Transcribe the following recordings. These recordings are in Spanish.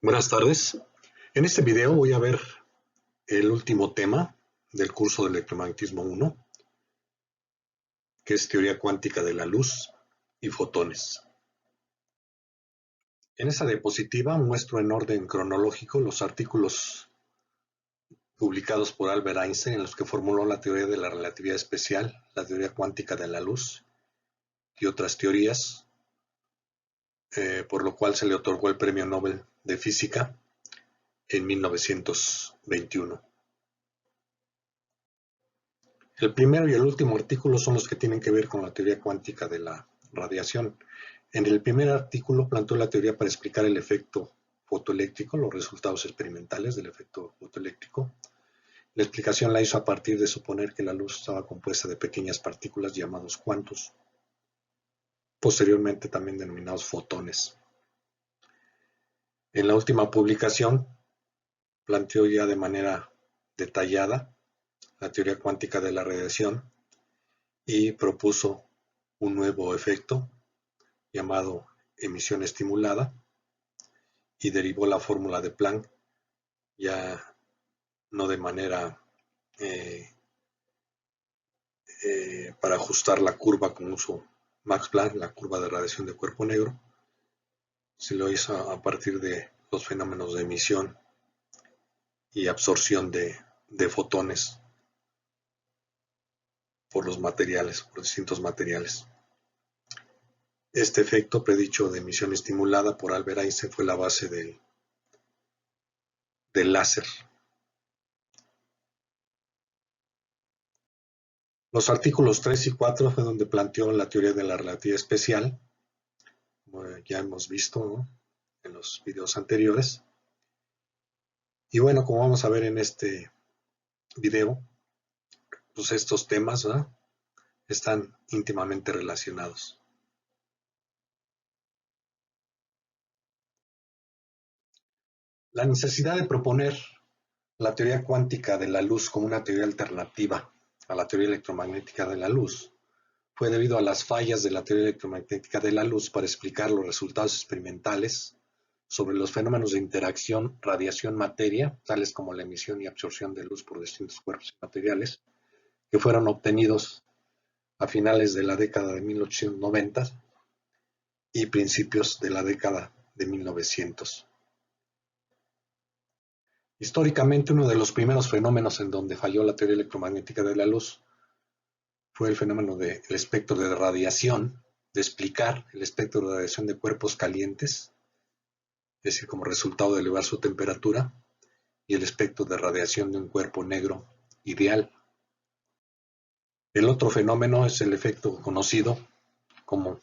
Buenas tardes. En este video voy a ver el último tema del curso de electromagnetismo 1, que es teoría cuántica de la luz y fotones. En esta diapositiva muestro en orden cronológico los artículos publicados por Albert Einstein en los que formuló la teoría de la relatividad especial, la teoría cuántica de la luz y otras teorías, por lo cual se le otorgó el Premio Nobel de Física en 1921. El primero y el último artículo son los que tienen que ver con la teoría cuántica de la radiación. En el primer artículo planteó la teoría para explicar el efecto fotoeléctrico, los resultados experimentales del efecto fotoeléctrico. La explicación la hizo a partir de suponer que la luz estaba compuesta de pequeñas partículas llamados cuantos, posteriormente también denominados fotones. En la última publicación planteó ya de manera detallada la teoría cuántica de la radiación y propuso un nuevo efecto llamado emisión estimulada y derivó la fórmula de Planck, ya no de manera para ajustar la curva como usó Max Planck, la curva de radiación de cuerpo negro, se lo hizo a partir de los fenómenos de emisión y absorción de fotones por los materiales, por distintos materiales. Este efecto predicho de emisión estimulada por Albert Einstein fue la base del láser. Los artículos 3 y 4 fue donde planteó la teoría de la relatividad especial, como ya hemos visto, ¿no?, en los videos anteriores. Y bueno, como vamos a ver en este video, pues estos temas, ¿verdad?, están íntimamente relacionados. La necesidad de proponer la teoría cuántica de la luz como una teoría alternativa a la teoría electromagnética de la luz fue debido a las fallas de la teoría electromagnética de la luz para explicar los resultados experimentales sobre los fenómenos de interacción radiación-materia, tales como la emisión y absorción de luz por distintos cuerpos y materiales, que fueron obtenidos a finales de la década de 1890 y principios de la década de 1900. Históricamente, uno de los primeros fenómenos en donde falló la teoría electromagnética de la luz fue el fenómeno del espectro de radiación, de explicar el espectro de radiación de cuerpos calientes, es decir, como resultado de elevar su temperatura, y el espectro de radiación de un cuerpo negro ideal. El otro fenómeno es el efecto conocido como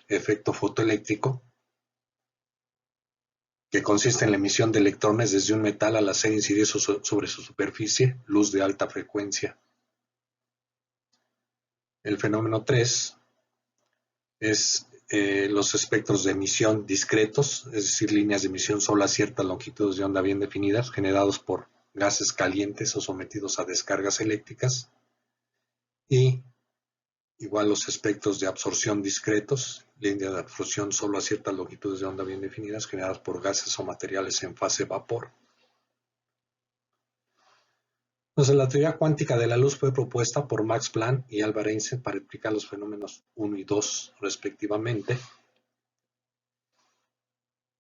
efecto fotoeléctrico, que consiste en la emisión de electrones desde un metal al hacer incidir sobre su superficie luz de alta frecuencia. El fenómeno 3 es los espectros de emisión discretos, es decir, líneas de emisión solo a ciertas longitudes de onda bien definidas, generados por gases calientes o sometidos a descargas eléctricas. Y igual los espectros de absorción discretos, líneas de absorción solo a ciertas longitudes de onda bien definidas, generadas por gases o materiales en fase vapor. Entonces, la teoría cuántica de la luz fue propuesta por Max Planck y Albert Einstein para explicar los fenómenos 1 y 2 respectivamente.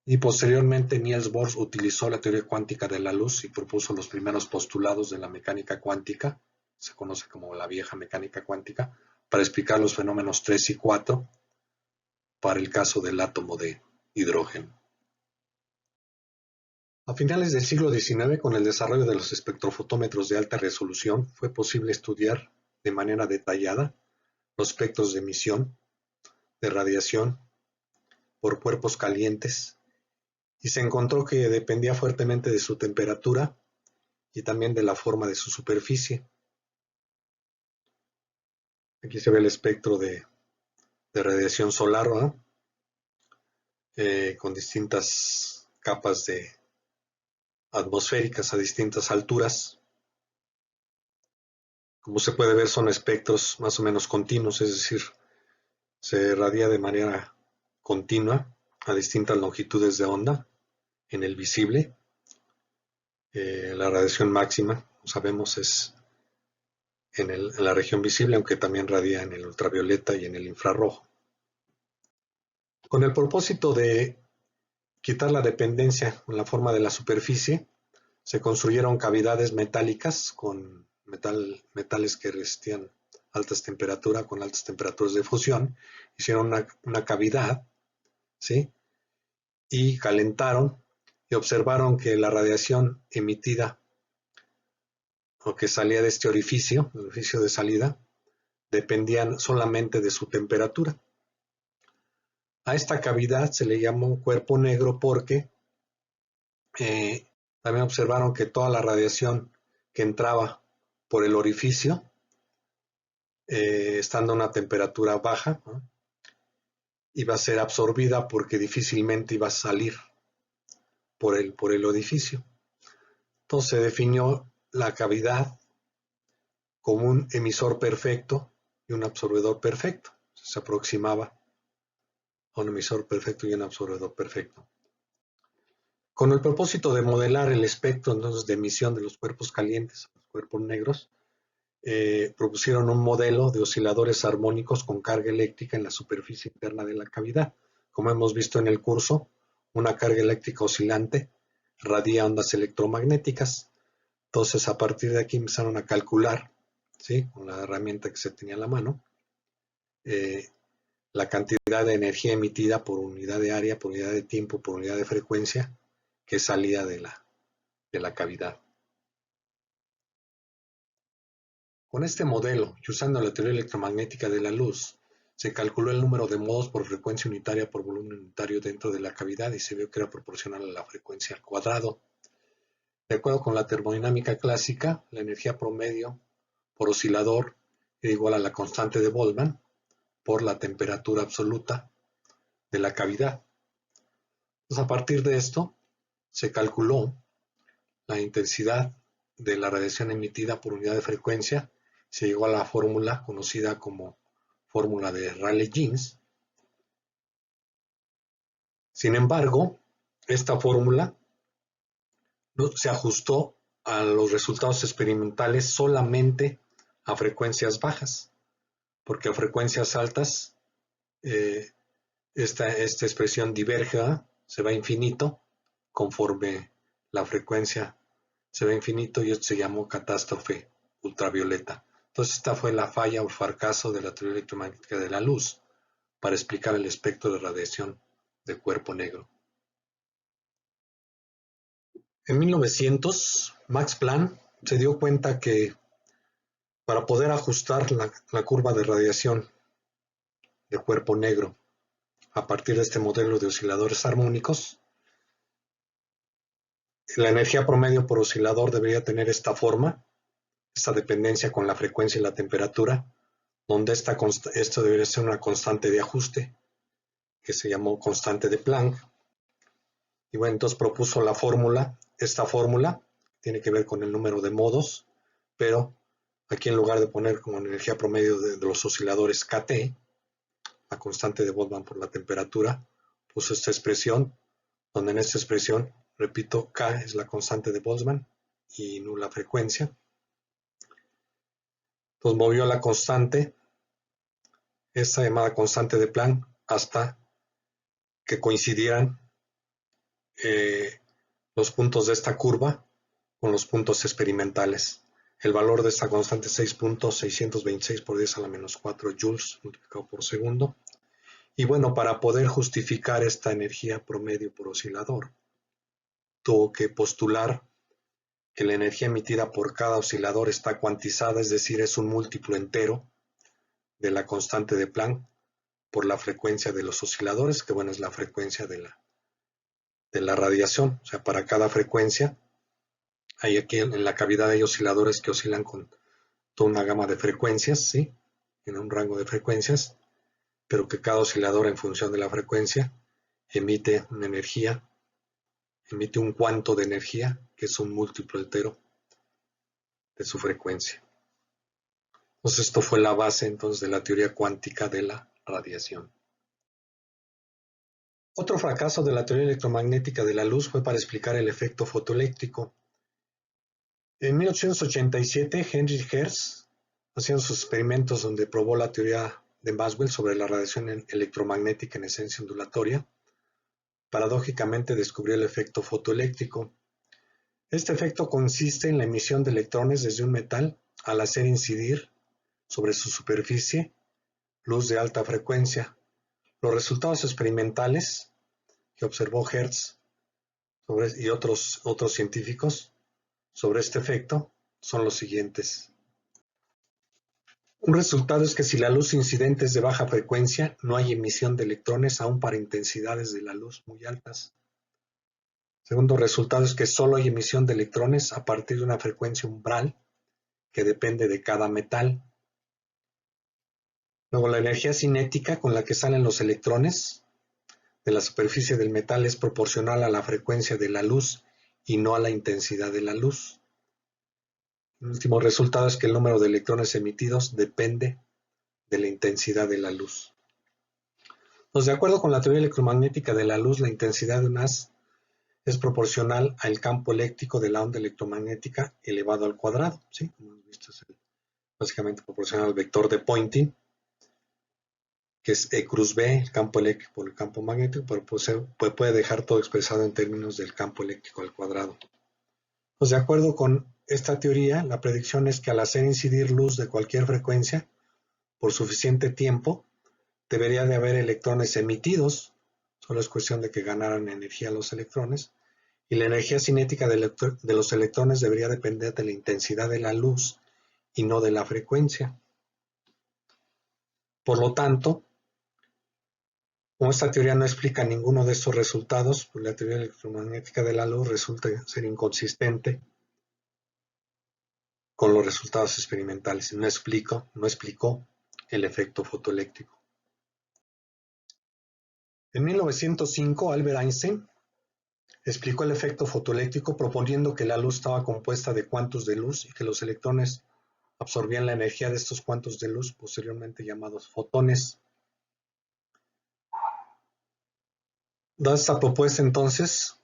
Y posteriormente Niels Bohr utilizó la teoría cuántica de la luz y propuso los primeros postulados de la mecánica cuántica, se conoce como la vieja mecánica cuántica, para explicar los fenómenos 3 y 4 para el caso del átomo de hidrógeno. A finales del siglo XIX, con el desarrollo de los espectrofotómetros de alta resolución, fue posible estudiar de manera detallada los espectros de emisión, de radiación por cuerpos calientes, y se encontró que dependía fuertemente de su temperatura y también de la forma de su superficie. Aquí se ve el espectro de radiación solar, ¿no?, con distintas capas atmosféricas a distintas alturas. Como se puede ver, son espectros más o menos continuos, es decir, se irradia de manera continua a distintas longitudes de onda en el visible. La radiación máxima, como sabemos, es en la región visible, aunque también radia en el ultravioleta y en el infrarrojo. Con el propósito de quitar la dependencia en la forma de la superficie, se construyeron cavidades metálicas con metales que resistían altas temperaturas, con altas temperaturas de fusión. Hicieron una cavidad, ¿sí? Y calentaron y observaron que la radiación emitida o que salía de este orificio, el orificio de salida, dependían solamente de su temperatura. A esta cavidad se le llamó cuerpo negro porque también observaron que toda la radiación que entraba por el orificio, estando a una temperatura baja, ¿no?, iba a ser absorbida porque difícilmente iba a salir por el orificio. Entonces se definió la cavidad como un emisor perfecto y un absorbedor perfecto. Se aproximaba a un emisor perfecto y un absorbedor perfecto. Con el propósito de modelar el espectro entonces de emisión de los cuerpos calientes, los cuerpos negros, propusieron un modelo de osciladores armónicos con carga eléctrica en la superficie interna de la cavidad. Como hemos visto en el curso, una carga eléctrica oscilante radia ondas electromagnéticas. Entonces, a partir de aquí empezaron a calcular, ¿sí?, con la herramienta que se tenía a la mano, la cantidad de energía emitida por unidad de área, por unidad de tiempo, por unidad de frecuencia que salía de la cavidad. Con este modelo, y usando la teoría electromagnética de la luz, se calculó el número de modos por frecuencia unitaria por volumen unitario dentro de la cavidad y se vio que era proporcional a la frecuencia al cuadrado. De acuerdo con la termodinámica clásica, la energía promedio por oscilador era igual a la constante de Boltzmann por la temperatura absoluta de la cavidad. Entonces, a partir de esto, se calculó la intensidad de la radiación emitida por unidad de frecuencia. Se llegó a la fórmula conocida como fórmula de Rayleigh-Jeans. Sin embargo, esta fórmula no se ajustó a los resultados experimentales solamente a frecuencias bajas, porque a frecuencias altas esta expresión diverge, se va a infinito conforme la frecuencia se va a infinito, y esto se llamó catástrofe ultravioleta. Entonces esta fue la falla o fracaso de la teoría electromagnética de la luz para explicar el espectro de radiación de cuerpo negro. En 1900, Max Planck se dio cuenta que para poder ajustar la curva de radiación de cuerpo negro a partir de este modelo de osciladores armónicos, la energía promedio por oscilador debería tener esta forma, esta dependencia con la frecuencia y la temperatura, donde esto debería ser una constante de ajuste, que se llamó constante de Planck. Y bueno, entonces propuso la fórmula, esta fórmula tiene que ver con el número de modos, pero aquí en lugar de poner como energía promedio de los osciladores Kt, la constante de Boltzmann por la temperatura, puso esta expresión, donde en esta expresión, repito, K es la constante de Boltzmann y nula frecuencia. Entonces movió la constante, esta llamada constante de Planck, hasta que coincidieran los puntos de esta curva con los puntos experimentales. El valor de esta constante es 6.626 por 10 a la menos 4 joules multiplicado por segundo. Y bueno, para poder justificar esta energía promedio por oscilador, tuvo que postular que la energía emitida por cada oscilador está cuantizada, es decir, es un múltiplo entero de la constante de Planck por la frecuencia de los osciladores, que bueno, es la frecuencia de la radiación. O sea, para cada frecuencia, hay aquí en la cavidad hay osciladores que oscilan con toda una gama de frecuencias, ¿sí?, en un rango de frecuencias, pero que cada oscilador en función de la frecuencia emite una energía, emite un cuanto de energía, que es un múltiplo entero de su frecuencia. Entonces esto fue la base entonces de la teoría cuántica de la radiación. Otro fracaso de la teoría electromagnética de la luz fue para explicar el efecto fotoeléctrico. En 1887, Henry Hertz hacía sus experimentos donde probó la teoría de Maxwell sobre la radiación electromagnética en esencia ondulatoria. Paradójicamente descubrió el efecto fotoeléctrico. Este efecto consiste en la emisión de electrones desde un metal al hacer incidir sobre su superficie luz de alta frecuencia. Los resultados experimentales que observó Hertz y otros científicos sobre este efecto son los siguientes. Un resultado es que si la luz incidente es de baja frecuencia, no hay emisión de electrones aún para intensidades de la luz muy altas. Segundo resultado es que solo hay emisión de electrones a partir de una frecuencia umbral que depende de cada metal. Luego, la energía cinética con la que salen los electrones de la superficie del metal es proporcional a la frecuencia de la luz y no a la intensidad de la luz. El último resultado es que el número de electrones emitidos depende de la intensidad de la luz. Pues de acuerdo con la teoría electromagnética de la luz, la intensidad de un haz es proporcional al campo eléctrico de la onda electromagnética elevado al cuadrado, ¿sí? Como hemos visto, es básicamente proporcional al vector de Poynting, que es E cruz B, el campo eléctrico por el campo magnético, pero puede dejar todo expresado en términos del campo eléctrico al cuadrado. Pues de acuerdo con esta teoría, la predicción es que al hacer incidir luz de cualquier frecuencia por suficiente tiempo, debería de haber electrones emitidos, solo es cuestión de que ganaran energía los electrones, y la energía cinética de los electrones debería depender de la intensidad de la luz y no de la frecuencia. Por lo tanto, como esta teoría no explica ninguno de estos resultados, pues la teoría electromagnética de la luz resulta ser inconsistente con los resultados experimentales. No explicó el efecto fotoeléctrico. En 1905, Albert Einstein explicó el efecto fotoeléctrico proponiendo que la luz estaba compuesta de cuantos de luz y que los electrones absorbían la energía de estos cuantos de luz, posteriormente llamados fotones. Dada esta propuesta, entonces,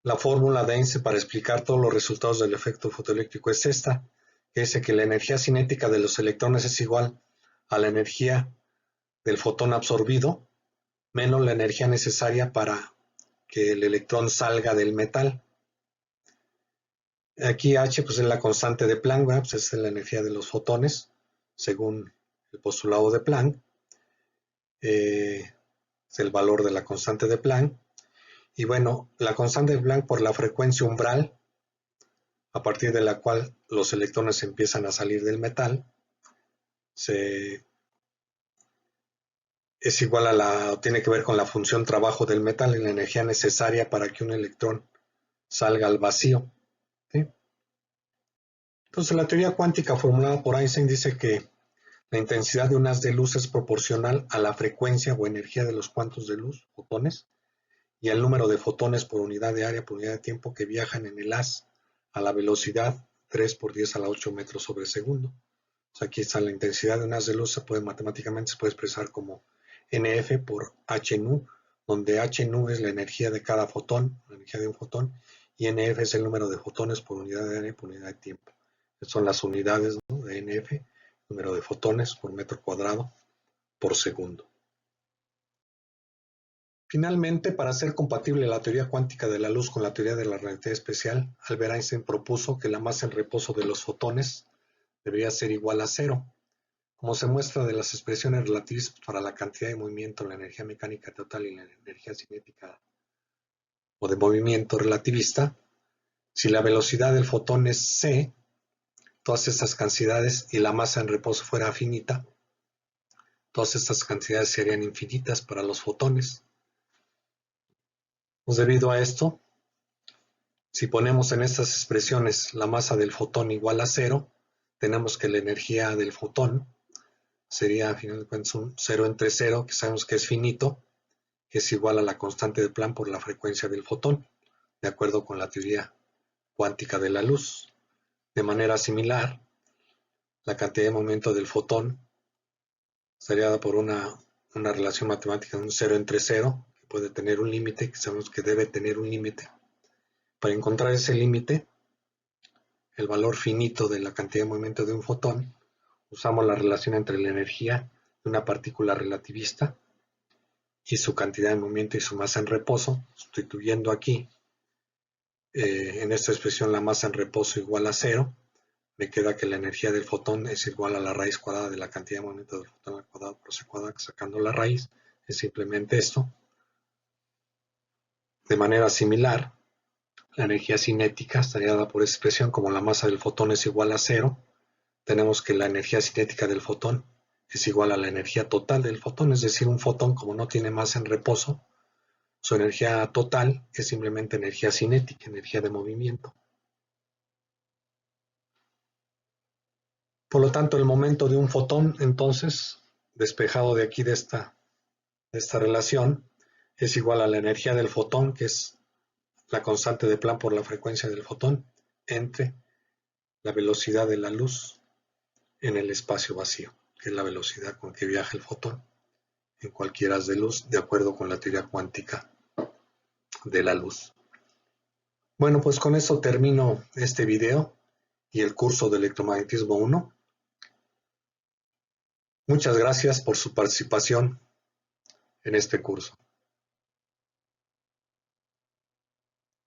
la fórmula de Einstein para explicar todos los resultados del efecto fotoeléctrico es esta, que dice que la energía cinética de los electrones es igual a la energía del fotón absorbido menos la energía necesaria para que el electrón salga del metal. Aquí H pues, es la constante de Planck, pues, es la energía de los fotones, según el postulado de Planck. Es el valor de la constante de Planck. Y bueno, la constante de Planck por la frecuencia umbral, a partir de la cual los electrones empiezan a salir del metal, es igual tiene que ver con la función trabajo del metal y la energía necesaria para que un electrón salga al vacío. ¿Sí? Entonces, la teoría cuántica formulada por Einstein dice que la intensidad de un haz de luz es proporcional a la frecuencia o energía de los cuantos de luz, fotones, y al número de fotones por unidad de área por unidad de tiempo que viajan en el haz a la velocidad 3 por 10 a la 8 metros sobre segundo. O sea, aquí está la intensidad de un haz de luz, matemáticamente se puede expresar como NF por H nu, donde H nu es la energía de cada fotón, la energía de un fotón, y NF es el número de fotones por unidad de área por unidad de tiempo. Estas son las unidades, ¿no?, de NF, número de fotones por metro cuadrado por segundo. Finalmente, para hacer compatible la teoría cuántica de la luz con la teoría de la relatividad especial, Albert Einstein propuso que la masa en reposo de los fotones debería ser igual a cero. Como se muestra de las expresiones relativistas para la cantidad de movimiento, la energía mecánica total y la energía cinética o de movimiento relativista, si la velocidad del fotón es c, todas estas cantidades y la masa en reposo fuera finita, todas estas cantidades serían infinitas para los fotones. Pues debido a esto, si ponemos en estas expresiones la masa del fotón igual a cero, tenemos que la energía del fotón sería, a final de cuentas, un 0 entre 0, que sabemos que es finito, que es igual a la constante de Planck por la frecuencia del fotón, de acuerdo con la teoría cuántica de la luz. De manera similar, la cantidad de movimiento del fotón estaría dada por una relación matemática de un 0 entre 0, que puede tener un límite, que sabemos que debe tener un límite. Para encontrar ese límite, el valor finito de la cantidad de movimiento de un fotón, usamos la relación entre la energía de una partícula relativista y su cantidad de movimiento y su masa en reposo, sustituyendo aquí en esta expresión la masa en reposo igual a 0, me queda que la energía del fotón es igual a la raíz cuadrada de la cantidad de movimiento del fotón al cuadrado por c cuadrado, sacando la raíz, es simplemente esto. De manera similar, la energía cinética estaría dada por esta expresión, como la masa del fotón es igual a 0, tenemos que la energía cinética del fotón es igual a la energía total del fotón, es decir, un fotón como no tiene masa en reposo, su energía total es simplemente energía cinética, energía de movimiento. Por lo tanto, el momento de un fotón, entonces, despejado de aquí de esta relación, es igual a la energía del fotón, que es la constante de Planck por la frecuencia del fotón, entre la velocidad de la luz en el espacio vacío, que es la velocidad con que viaja el fotón en cualquier haz de luz, de acuerdo con la teoría cuántica de la luz. Bueno, pues con eso termino este video y el curso de electromagnetismo 1. Muchas gracias por su participación en este curso.